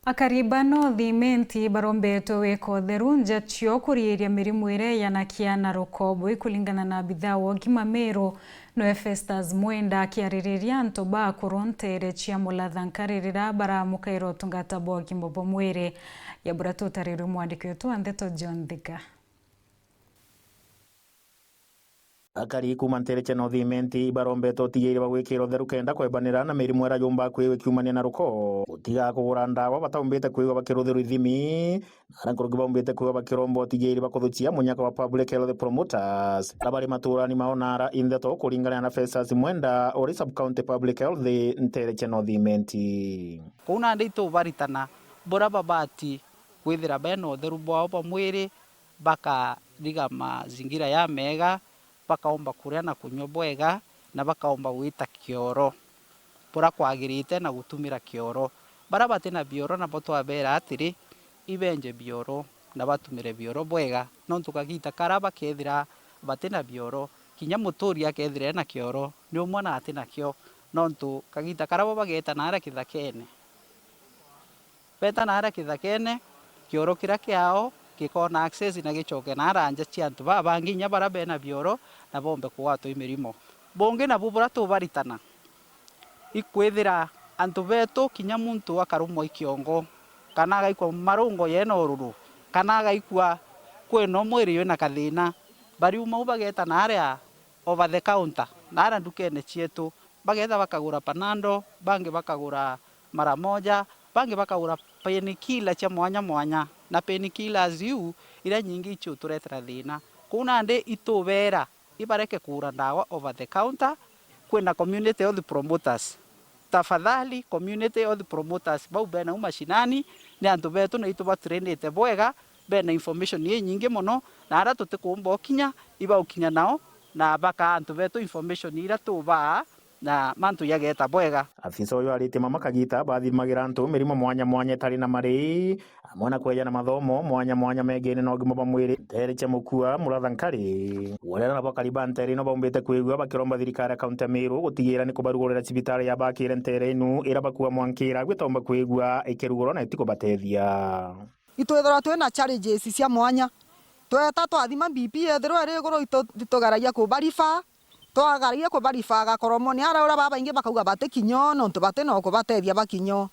Akaribano thimenti barombeto weko theru njatio kuriiria mirimu ire yanakia na rukobo kulingana na abithaa wa ũgima Meru no Festus Mwenda akiaririria antu ba kurontere chia mulatha nkaririra baramukaira ũtungata bwa ũgima bwa mwĩrĩ yabura tũtarĩrĩ mwandĩki wetu Andeto John Thika. Akari kuma ntereche no thimenti barombeto tigeire bagwikira theru kenda kwebanira na mirimu era yumba kwiwe kiumania na ruko utiga kugura ndawa bataumbite kwiwe bakirutheru ithimi arankurugi baumbite kwiwe bakirombo tigeire bakuthuchia munyaka wa public health promoters abari maturani maonara indeto kuringana na Festus Mwenda ori sub county public health ntereche no thimenti kuna ndito baritana bora babati kwithira beno theru bwao pa mwiri baka diga mazingira ya mega bakaomba kuria na kunywa bwega na bakaomba gwita kioro pura kwagirite na gutumira kioro bara batena bioro na boto abera atiri ibenje bioro na batumire bioro bwega no tukagita karaba kethira batena bioro kinya mutori akethire na kioro ni umwana atena kio no ntu kagita karaba bageta na ara kithakene beta na ara kithakene kioro kira kiao kikona access na gichoke na aranja chiantu babanginya barabe na bioro na bombe kuwato imirimo bonge na bubura to baritana ikwethira antu beto kinya muntu akarumo ikiongo kana gaikwa marungo yeno oruru kana gaikwa kweno mwiri yona kathina bari uma bageta na area over the counter na ara ndukene chietu bageta bakagura panando bange bakagura mara moja bange bakagura penikila cha mwanya mwanya na penikila ziu ira nyingi ichu turetera thina kuna nde itubera ibareke kura ndawa over the counter kwena community health promoters tafadhali community health promoters bau bena umashinani ni antu betu na ituba trainete bwega bena information ye nyingi muno na ara tutikumba kinya iba ukinya nao na baka antu betu information ira tuba na mantu yageta bwega afisa uyu arite mama kagita bathimagira antu mirimo mwanya mwanya tari na mari amwe na kweja na mathomo mwanya mwanya megene no gimo ba mwiri tereche mukua muratha nkari werera na bakariba ntere no baumbite kwigwa bakiromba thirikari kaunti Meru gutigira ni kubarugorera cibitari ya bakire ntere inu ira bakua mwankira gwitomba kwigwa ikirugoro na itiko batethia itwethora twena challenges cia mwanya tweta twathima BP ethero eri goro itogaragia kubarifa twagaragia kubarifa gakoromo ni ara ura baba inge bakauga bate kinyo no ntubate no kubatethia bakinyo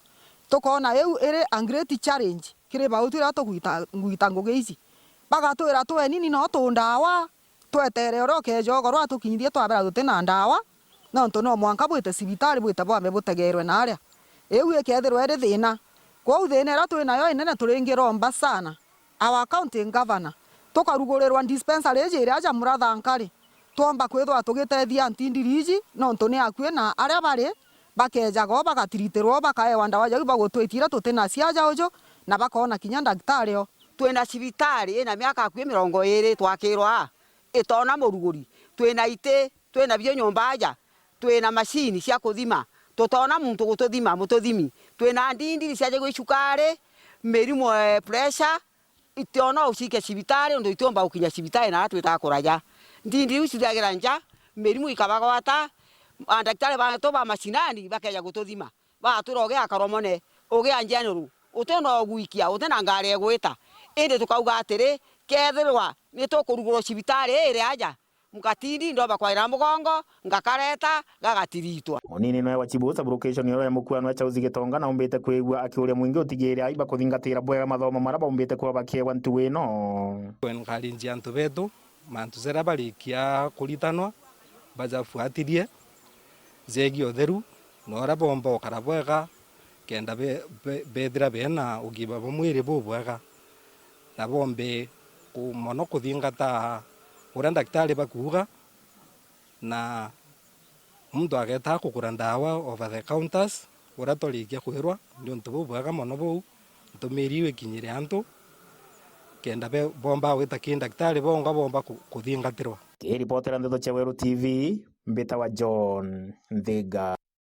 tukona eu ere a great challenge kire bautira to guita ngugi ici bagatwira twe nini no tundawa twetere oroke jogo rwa tukinyithie twabera tutena ndawa no ntu no mwanka bwite cibitari bwite bwambe butegerwe na aria eu ekethirwe ere thina kwa uthene ra twina yo inene turingiromba sana our county governor tukarugurerwa dispensary ejire aja muratha nkari twomba kwithwa tugitethia antindiriji no ntu ni akue na aria bari bakejago bagatiritirwo bakaewa ndawa jagi bagutwitira tutena ciaja ujo na bakona kinya ndagitari o twina cibitari ina miaka akwi 20 twakirwa itona muruguri twina ite twina bio nyomba aja twina machine cia kuthima tutona muntu gututhima mututhimi twina ndindiri cia jagi cukari mirimu pressure itona ucike cibitari ndo itomba ukinya cibitari na twita kuraja ndindiri uciagira nja mirimu ikabagwata andaktari batoba mashinani bakeja gututhima baturoge akaromone oge anjanuru uteno gwikia utena ngare gwita inde tukauga atiri kethirwa ni tukuruguro cibitari ire aja mukatindi ndo bakwaira mugongo ngakareta gagatiritwa munini no wa Chibusa location yo ya mukua no chauzi gitonga na umbite kwigwa akiuria mwingi utigire aiba kuthingatira bwega mathomo maraba umbite kwa bakiewa ntu wino ngarinji antu betu mantu zera barikia kuritanwa bajafuatirie zegi otheru nora bombo karabwega kenda bethira bena ugiba bumwiri bubwega na bombe kumono kuthingata ura daktari bakuga na mtu ageta kugura ndawa over the counters ura torikia kwirwa ndio ntu bubwega mono bu ntumiriwe kinyire antu kenda bomba wita daktari bonga bomba kuthingatirwa kiripotera Ndeto Cheweru TV mbita wa John Thiga.